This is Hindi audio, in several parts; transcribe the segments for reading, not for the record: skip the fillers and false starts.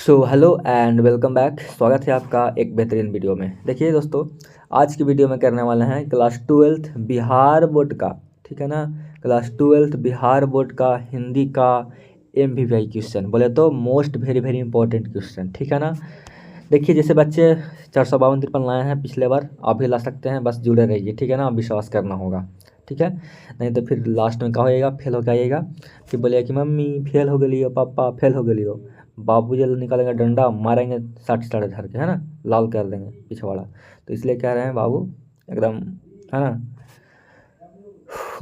So hello and welcome back. स्वागत है आपका एक बेहतरीन वीडियो में। देखिए दोस्तों, आज की वीडियो में करने वाले हैं क्लास ट्वेल्थ बिहार बोर्ड का, ठीक है ना। क्लास ट्वेल्थ बिहार बोर्ड का हिंदी का MVPI क्वेश्चन, बोले तो most very very important question, ठीक है ना। देखिए, जैसे बच्चे 452 तिरपन लाए हैं पिछले बार, आप भी ला सकते हैं, बस जुड़े रहिए, ठीक है ना। विश्वास करना होगा, ठीक है। नहीं तो फिर लास्ट में क्या होएगा, फेल हो आइएगा। फिर बोलिएगा कि मम्मी फेल हो गई हो, पापा फेल हो गई हो। बाबू जी निकालेंगे डंडा, मारेंगे 60 धर के, है ना, लाल कर देंगे पिछवाड़ा। तो इसलिए कह रहे हैं बाबू एकदम, है ना,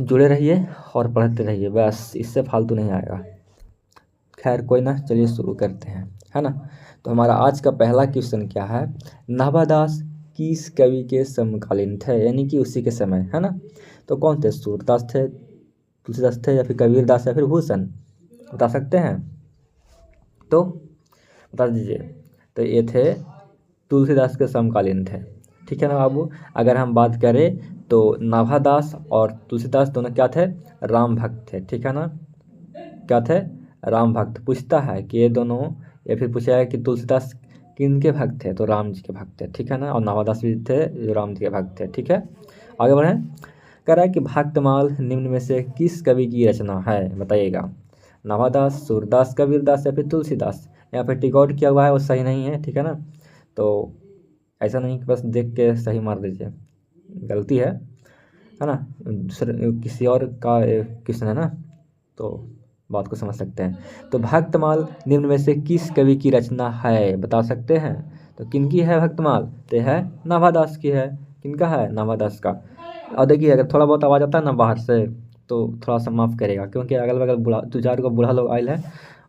जुड़े रहिए और पढ़ते रहिए, बस इससे फालतू नहीं आएगा। खैर कोई ना, चलिए शुरू करते हैं, है ना। तो हमारा आज का पहला क्वेश्चन क्या है, नाभादास किस कवि के समकालीन थे, यानी कि उसी के समय, है ना। तो कौन थे, सूरदास थे, तुलसीदास थे, या फिर कबीरदास, या फिर भूषण, बता सकते हैं तो बता दीजिए। तो ये थे तुलसीदास के समकालीन थे, ठीक है ना बाबू। अगर हम बात करें तो नाभादास और तुलसीदास दोनों क्या थे, राम भक्त थे, ठीक है ना। क्या थे, राम भक्त। पूछता है कि ये दोनों, या फिर पूछा है कि तुलसीदास किन के भक्त थे, तो राम जी के भक्त थे, ठीक है ना। और नाभादास भी थे जो राम जी के भक्त थे, ठीक है। आगे बढ़ें। कह रहा है कि भक्तमाल निम्न में से किस कवि की रचना है, बताइएगा। नाभादास, सूरदास, कबीरदास, या फिर तुलसीदास। यहाँ पे टिक आउट किया हुआ है, वो सही नहीं है, ठीक है ना। तो ऐसा नहीं कि बस देख के सही मार दीजिए, गलती है ना। किसी और का क्वेश्चन है ना, तो बात को समझ सकते हैं। तो भक्तमाल निम्न में से किस कवि की रचना है, बता सकते हैं। तो किनकी है भक्तमाल, तो है नाभादास की है। किनका है, नाभादास का। और देखिए, अगर थोड़ा बहुत आवाज़ आता है ना बाहर से, तो थोड़ा सा माफ़ करेगा, क्योंकि अगल बगल बूढ़ा 2-4 को बूढ़ा लोग आए हैं,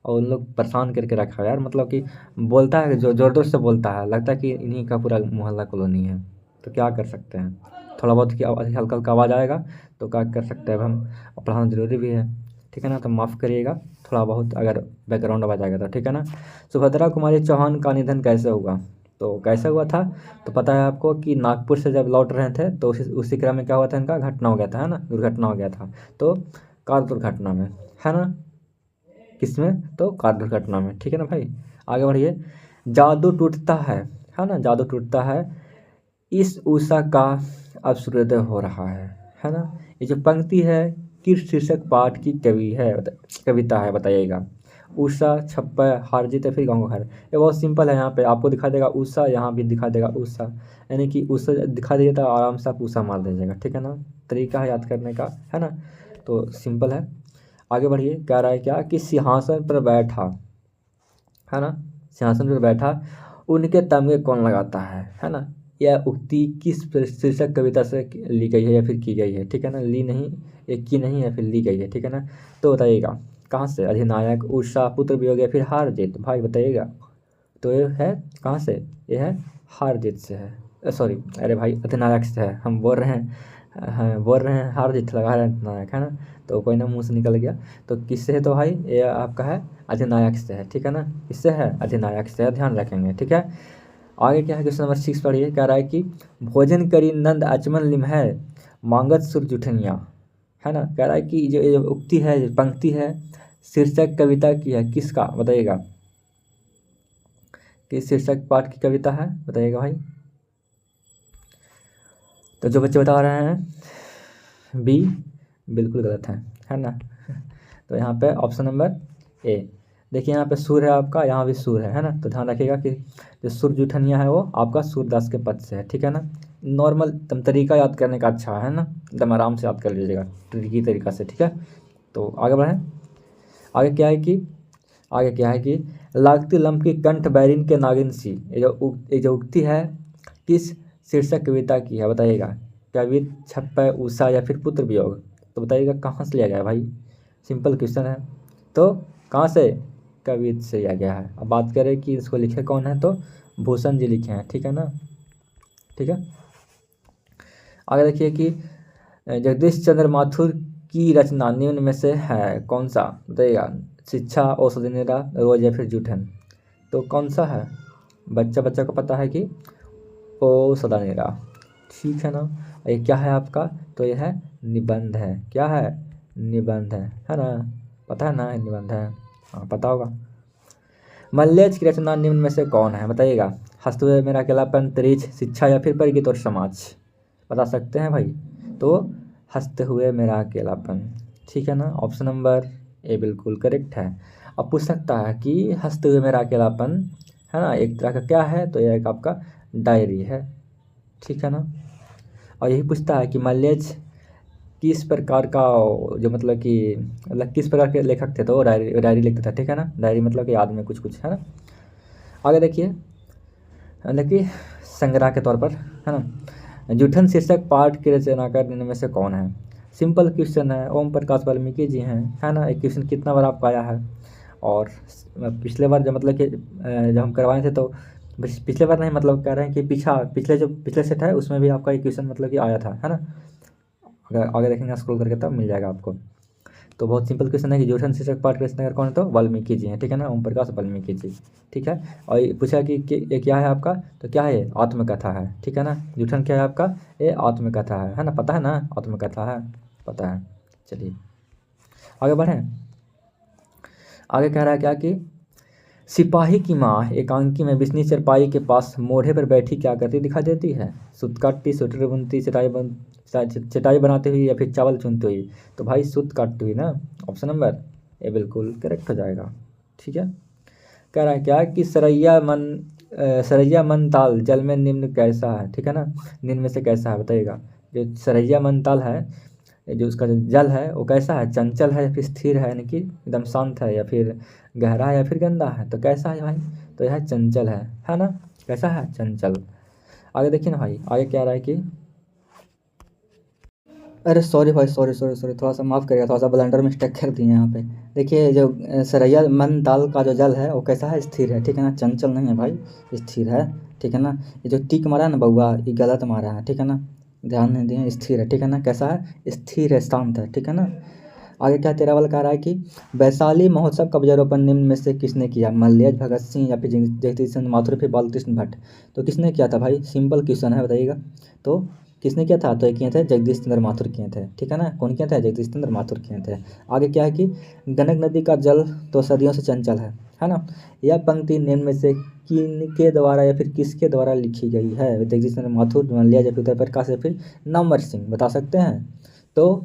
और उन लोग परेशान करके रखा है यार। मतलब कि बोलता है, जो ज़ोर ज़ोर से बोलता है, लगता है कि इन्हीं का पूरा मोहल्ला कॉलोनी है। तो क्या कर सकते हैं, थोड़ा बहुत की आवाज़, हल्का हल्का आवाज़ आएगा तो क्या कर सकते हैं अब हम, पढ़ाना ज़रूरी भी है, ठीक है ना। तो माफ़ करिएगा थोड़ा बहुत अगर बैकग्राउंड आवाज़ आएगा तो, ठीक है ना। सुभद्रा कुमारी चौहान का निधन कैसे हुआ, तो कैसे हुआ था, तो पता है आपको कि नागपुर से जब लौट रहे थे तो उसी क्रम में क्या हुआ था, इनका घटना हो गया था, है ना, दुर्घटना हो गया था। तो कार दुर्घटना में, है ना, किसमें, तो कार दुर्घटना में, ठीक है ना भाई। आगे बढ़िए। जादू टूटता है ना, जादू टूटता है, इस उषा का अब सूर्योदय हो रहा है ना। ये जो पंक्ति है किस शीर्षक पाठ की कवि है, कविता है, बताइएगा। उषा, छप्पा, हार जीत, या फिर गाँव घर। ये बहुत सिंपल है, यहाँ पे आपको दिखा देगा उषा, यहाँ भी दिखा देगा उषा, यानी कि उषा दिखा दीजिए तो आराम से आप उषा मार दीजिएगा, ठीक है ना। तरीका है याद करने का, है ना। तो सिंपल है। आगे बढ़िए। कह रहा है क्या कि सिंहासन पर बैठा, है ना, सिंहासन पर बैठा उनके तमगे कौन लगाता है ना। यह उक्ति किस शीर्षक कविता से ली गई है, या फिर की गई है, ठीक है ना। ली नहीं, एक की नहीं, या फिर ली गई है, ठीक है ना। तो बताइएगा कहाँ से, अधिनायक, उषा, पुत्र वियोग, या फिर हार जीत, भाई बताइएगा। तो ये है कहाँ से, ये है हार जीत से है, सॉरी, अरे भाई अधिनायक से है, हम बोल रहे हैं, हाँ बोल रहे हैं हार जीत, लगा रहे हैं अधिनायक, है ना। तो कोई ना, मुंह से निकल गया। तो किससे है, तो भाई ये आपका है अधिनायक से है, ठीक है ना। किससे है, अधिनायक से है, ध्यान रखेंगे, ठीक है। आगे क्या है, क्वेश्चन नंबर 6 पढ़िए। कह रहा है कि भोजन करी नंद अचमन लिम है, मांगत सुर जुठनिया, है ना। कह रहा है कि जो ये उक्ति है, जो पंक्ति है, शीर्षक कविता की है, किसका, बताइएगा। किस शीर्षक पाठ की कविता है, बताइएगा भाई। तो जो बच्चे बता रहे हैं बी, बिल्कुल गलत है ना। तो यहाँ पे ऑप्शन नंबर ए। देखिए यहाँ पे सुर है आपका, यहाँ भी सुर है ना। तो ध्यान रखिएगा कि जो सुर जूठनिया है वो आपका सूरदास के पद से है, ठीक है ना। नॉर्मल तम तरीका याद करने का अच्छा है ना, एकदम आराम से याद कर लीजिएगा ट्रिकी तरीका से, ठीक है। तो आगे बढ़ें। आगे क्या है कि आगे क्या है कि लागती लंप की कंठ बैरिन के नागिन सी, ये जो उक्ति है किस शीर्षक कविता की है, बताइएगा। कवि, छप्पा, उषा, या फिर पुत्र वियोग। तो बताइएगा कहाँ से लिया गया है भाई, सिंपल क्वेश्चन है। तो कहाँ से, कवि से लिया गया है। अब बात करें कि इसको लिखे कौन है, तो भूषण जी लिखे हैं, ठीक है ना, ठीक है। आगे देखिए कि जगदीश चंद्र माथुर की रचना निम्न में से है कौन सा, बताइएगा। शिक्षा, औषधि निरा, रोज, या फिर जूठन। तो कौन सा है, बच्चा बच्चा को पता है कि ओ सदा निरा, ठीक है ना। ये क्या है आपका, तो ये है निबंध है, क्या है, निबंध है ना। पता है ना, ये निबंध है, हाँ पता होगा। मल्लेज की रचना निम्न में से कौन है, बताइएगा। हस्त हुए मेरा अकेलापन, तरीछ, शिक्षा या फिर परिगीत और समाज, बता सकते हैं भाई। तो हस्त हुए मेरा अकेलापन, ठीक है ना, ऑप्शन नंबर ए बिल्कुल करेक्ट है। अब पूछ सकता है कि हस्त हुए मेरा अकेलापन है ना एक तरह का क्या है, तो यह एक आपका डायरी है, ठीक है ना। और यही पूछता है कि मल्लेज किस प्रकार का, जो मतलब किस प्रकार के लेखक थे, तो वो डायरी डायरी लिखते थे, ठीक है ना। डायरी मतलब कि याद में कुछ कुछ है ना। आगे देखिए, मतलब कि संग्रह के तौर पर है ना। जूठन शीर्षक पाठ के रचनाकार निम्न में से कौन है। सिंपल क्वेश्चन है, ओम प्रकाश वाल्मीकि जी हैं, है ना। एक क्वेश्चन कितना बार आपका आया है, और पिछले बार जब मतलब कि जब हम करवाए थे तो पिछले बार नहीं, मतलब कह रहे हैं कि पिछले सेट है उसमें भी आपका एक क्वेश्चन मतलब कि आया था, है ना। अगर आगे देखेंगे स्क्रॉल करके तब मिल जाएगा आपको। तो बहुत सिंपल क्वेश्चन है कि जोठन शीर्षक पाठ के रचनाकार कौन है, तो वाल्मीकि जी हैं, ठीक है ना, ओम प्रकाश वाल्मीकि जी, ठीक है। और ये पूछा कि ये क्या है आपका, तो क्या है ये आत्मकथा है, ठीक है ना। जोठन क्या है आपका, ये आत्मकथा है ना, पता है ना आत्मकथा है, पता है। चलिए आगे बढ़ें। आगे कह रहा है क्या कि सिपाही की माँ एकांकी में बिस्नी चरपाई के पास मोढ़े पर बैठी क्या करती दिखा देती है। सूत काटती, स्वेटर बुनती, चटाई बनाती हुई या फिर चावल चुनती हुई। तो भाई सूत काटती हुई ना, ऑप्शन नंबर ए बिल्कुल करेक्ट हो जाएगा, ठीक है। कह रहा है क्या कि सरैया मन ताल जल में निम्न कैसा है, ठीक है ना। निम्न में से कैसा है बताइएगा। जो सरैया मन ताल है, जो उसका जो जल है वो कैसा है, चंचल है या फिर स्थिर है, यानी कि एकदम शांत है, या फिर गहरा है या फिर गंदा है, तो कैसा है भाई, तो यह चंचल है ना। कैसा है, चंचल। आगे देखिए ना भाई, आगे क्या रहा है कि अरे सॉरी भाई, सॉरी सॉरी सॉरी, थोड़ा सा माफ़ करिएगा, थोड़ा सा ब्लंडर मिस्टेक कर दिए यहाँ पे। देखिए जो सरैया मन ताल का जो जल है वो कैसा है, स्थिर है, ठीक है ना, चंचल नहीं है भाई, स्थिर है, ठीक है ना। ये जो टिक मारा है ना बउआ, ये गलत मारा है, ठीक है ना, ध्यान नहीं दिए, स्थिर है, ठीक है ना। कैसा है, स्थिर है, शांत है, ठीक है ना। आगे क्या तेरा वाला कह रहा है कि वैशाली महोत्सव का ध्वजारोपण निम्न में से किसने किया, मल्लेश, भगत सिंह या फिर जगदीश चंद्र माथुर, फिर बालकृष्ण भट्ट। तो किसने किया था भाई, सिंपल क्वेश्चन है, बताइएगा। तो किसने किया था, तो ये किए थे जगदीश चंद्र माथुर किए थे, ठीक है ना। कौन किया था, जगदीश चंद्र माथुर किए थे। आगे क्या है कि गंडक नदी का जल तो सदियों से चंचल है ना। यह पंक्ति निम्न में से किन के द्वारा या फिर किसके द्वारा लिखी गई है, जगदीश चंद्र माथुर, मल्लिया, या फिर उदय प्रकाश या फिर नंबर सिंह, बता सकते हैं। तो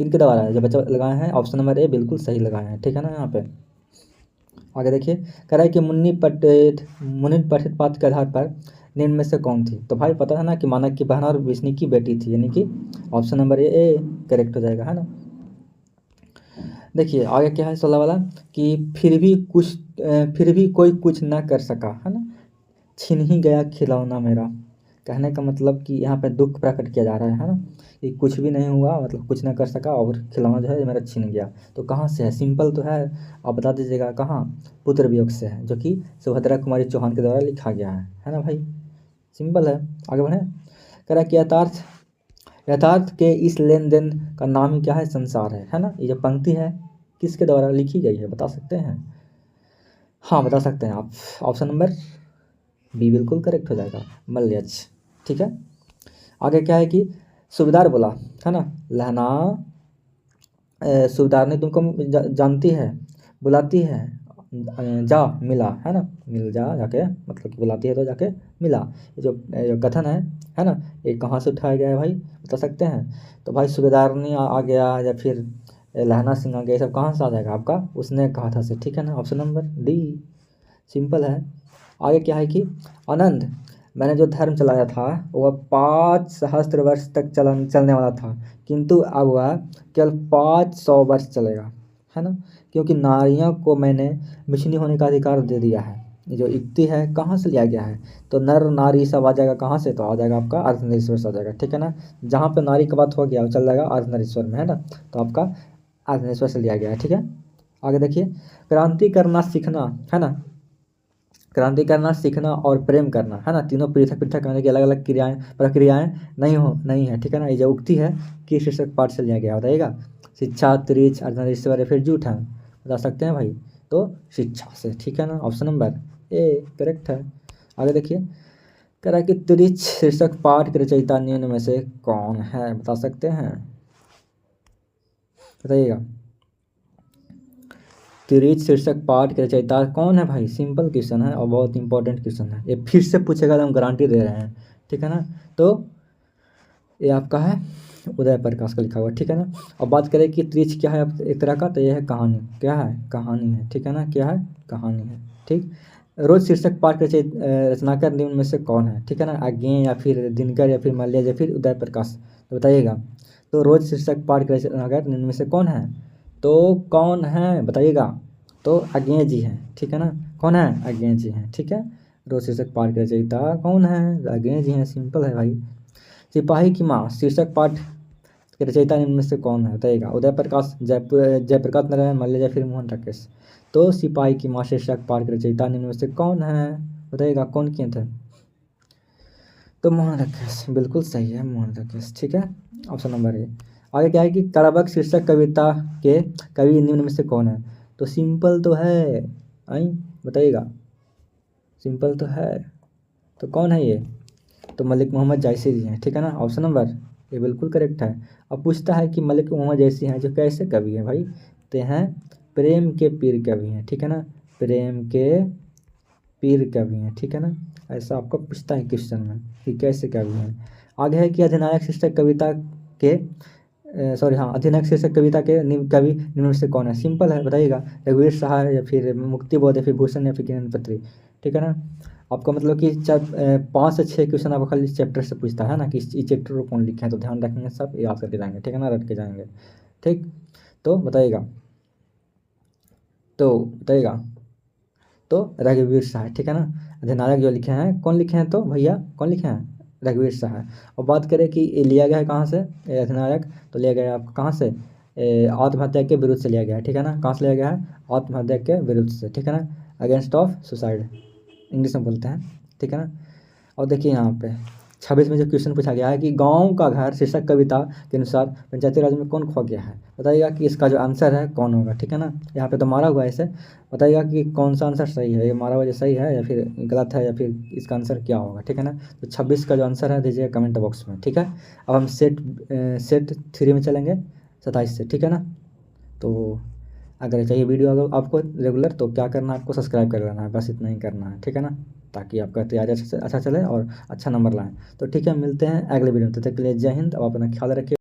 किनके द्वारा है, जो बच्चा लगाए हैं ऑप्शन नंबर ए बिल्कुल सही लगाए हैं, ठीक है ना। यहाँ पे आगे देखिए, कह रहा है कि मुनि पठित पात्र के आधार पर निम्न में से कौन थी। तो भाई पता है ना कि मानक की बहन और विष्णु की बेटी थी, यानी कि ऑप्शन नंबर ए करेक्ट हो जाएगा, है ना। देखिए आगे क्या है 16 वाला कि फिर भी कोई कुछ ना कर सका, है ना, छिन ही गया खिलौना मेरा। कहने का मतलब कि यहाँ पे दुख प्रकट किया जा रहा है ना, कि कुछ भी नहीं हुआ, मतलब कुछ ना कर सका और खिलौना जो है मेरा छिन गया। तो कहाँ से है, सिंपल तो है, आप बता दीजिएगा कहाँ, पुत्र वियोग से है, जो कि सुभद्रा कुमारी चौहान के द्वारा लिखा गया है ना भाई, सिंपल है। आगे बढ़े, कह रहा है कि यथार्थ के इस लेन देन का नाम ही क्या है, संसार है ना। ये जो पंक्ति है किसके द्वारा लिखी गई है, बता सकते हैं। हाँ बता सकते हैं आप, ऑप्शन नंबर बी बिल्कुल करेक्ट हो जाएगा, मल्यज, ठीक है। आगे क्या है कि सूबेदार बोला, है ना, लहना सूबेदार ने तुमको जानती है, बुलाती है, जा मिला, है ना, मिल जा जाके, मतलब कि बुलाती है तो जाके मिला। ये जो कथन है ना, ये कहाँ से उठाया गया है भाई, बता सकते हैं। तो भाई सूबेदार ने आ गया या फिर लहना सिंह आ गया, ये सब कहाँ से आ जाएगा आपका, उसने कहा था से, ठीक है ना, ऑप्शन नंबर डी, सिंपल है। आगे क्या है कि आनंद, मैंने जो धर्म चलाया था वह 5 सहस्त्र वर्ष तक चलने वाला था, किंतु अब वह केवल 500 वर्ष चलेगा, है ना। क्योंकि नारियों को मैंने मिशनी होने का अधिकार दे दिया है। ये जो युक्ति है कहाँ से लिया गया है, तो नर नारी सब आ जाएगा कहाँ से, तो आ जाएगा आपका अर्धनारीश्वर से आ जाएगा, ठीक है ना। जहाँ पे नारी का बात हो गया वो चल जाएगा अर्धनारीश्वर में, है ना। तो आपका अर्धनारीश्वर से लिया गया है, ठीक है। आगे देखिए, क्रांति करना सीखना, है ना, क्रांति करना, सीखना और प्रेम करना, है ना, तीनों पृथक पृथक करने की अलग अलग प्रक्रियाएं नहीं है, ठीक है ना। ये जो उक्ति है किस शीर्षक पाठ से लिया गया बताइएगा। शिक्षा, त्रिच, अर्धनारीश्वर या फिर जूठ है, बता सकते हैं भाई। तो शिक्षा से, ठीक है ना, ऑप्शन नंबर ए करेक्ट है। आगे देखिए, कह रहा है कि त्रिच शीर्षक पाठ के रचयिता निम्न में से कौन है, बता सकते हैं, बताइएगा। त्रिच शीर्षक पाठ के रचयिता कौन है भाई? सिंपल क्वेश्चन है और बहुत इंपॉर्टेंट क्वेश्चन है, ये फिर से पूछेगा तो हम गारंटी दे रहे हैं, ठीक है ना। तो ये आपका है उदय प्रकाश का लिखा हुआ, ठीक है ना। और बात करें कि त्रिच क्या है एक तरह का, तो यह है कहानी, क्या है? कहानी है, ठीक है ना, क्या है? कहानी है, ठीक। रोज शीर्षक पाठ के रचनाकार निम्न में से कौन है? ठीक है ना, आज्ञेय या फिर दिनकर या फिर मल्य या फिर उदय प्रकाश, तो बताइएगा। तो रोज शीर्षक पाठ के रचनाकार निम्न में से कौन है? तो कौन है बताइएगा? तो आज्ञेय जी हैं, ठीक है ना। कौन है? आज्ञेय जी हैं, ठीक है। रोज शीर्षक पाठ के रचयिता कौन है? आज्ञेय जी हैं, सिंपल है भाई। सिपाही की माँ शीर्षक पाठ के रचयिता निम्न में से कौन है बताइएगा? उदय प्रकाश, जयप्रकाश नारायण, मल्य या फिर मोहन राकेश। तो सिपाही की माँ शीर्षक पाठ के रचयिता निम्न में से कौन है बताइएगा? कौन किए थे? तो मोहन राकेश, बिल्कुल सही है, मोहन राकेश, ठीक है। Option number A. आगे क्या है कि करबक शीर्षक कविता के कवि निम्न में से कौन है? तो सिंपल तो है, आई बताइएगा, सिंपल तो है। तो कौन है ये? तो मलिक मोहम्मद जायसी जी हैं, ठीक है ना। ऑप्शन नंबर ये बिल्कुल करेक्ट है। अब पूछता है कि मलिक मोहम्मद जायसी हैं जो कैसे कवि हैं भाई? तो हैं प्रेम के पीर कवि हैं, ठीक है ना, प्रेम के पीर कवि हैं, ठीक है ना। ऐसा आपको पूछता है क्वेश्चन में कि कैसे कवि हैं। आगे है कि अधिनायक शीर्षक कविता के अधिनायक शीर्षक कविता के कवि निम्न में से कौन है? सिंपल है, बताइएगा। रघुवीर सहाय या फिर मुक्तिबोध या फिर भूषण या फिर ज्ञान पत्री, ठीक है ना। आपको मतलब कि 5 से 6 क्वेश्चन आपको खाली इस चैप्टर से पूछता है ना कि इस चैप्टर को कौन लिखे हैं, तो ध्यान रखेंगे, सब याद करके जाएंगे, ठीक है ना, रट के जाएंगे, ठीक। तो बताइएगा, तो बताइएगा। तो रघुवीर सहाय, ठीक है ना। अधिनायक जो लिखे हैं, कौन लिखे हैं? तो भैया कौन लिखे हैं? रघुवीर सहाय। और बात करें कि ये लिया गया है कहाँ से अधिनायक, तो लिया गया है आपको कहाँ से? आत्महत्या के विरुद्ध से लिया गया है, ठीक है ना। कहाँ से लिया गया है? आत्महत्या के विरुद्ध से, ठीक है ना, अगेंस्ट ऑफ सुसाइड इंग्लिश में बोलते हैं, ठीक है ना। और देखिए यहाँ पे 26 में जो क्वेश्चन पूछा गया है कि गांव का घर शीर्षक कविता के अनुसार पंचायती राज में कौन खो गया है? बताइएगा कि इसका जो आंसर है कौन होगा, ठीक है ना। यहाँ पे तो मारा हुआ है इसे, बताइएगा कि कौन सा आंसर सही है, ये मारा हुआ जो सही है या फिर गलत है या फिर इसका आंसर क्या होगा, ठीक है ना। तो 26 का जो आंसर है दीजिएगा कमेंट बॉक्स में, ठीक है। अब हम सेट 3 में चलेंगे 27 से, ठीक है ना। तो अगर चाहिए वीडियो अगर आपको रेगुलर, तो क्या करना है आपको? सब्सक्राइब कर लेना है, बस इतना ही करना है, ठीक है ना, ताकि आपका तैयारी अच्छा चले और अच्छा नंबर लाएं। तो ठीक है, मिलते हैं अगले वीडियो में, तब तक के लिए जय हिंद। अब अपना ख्याल रखिए।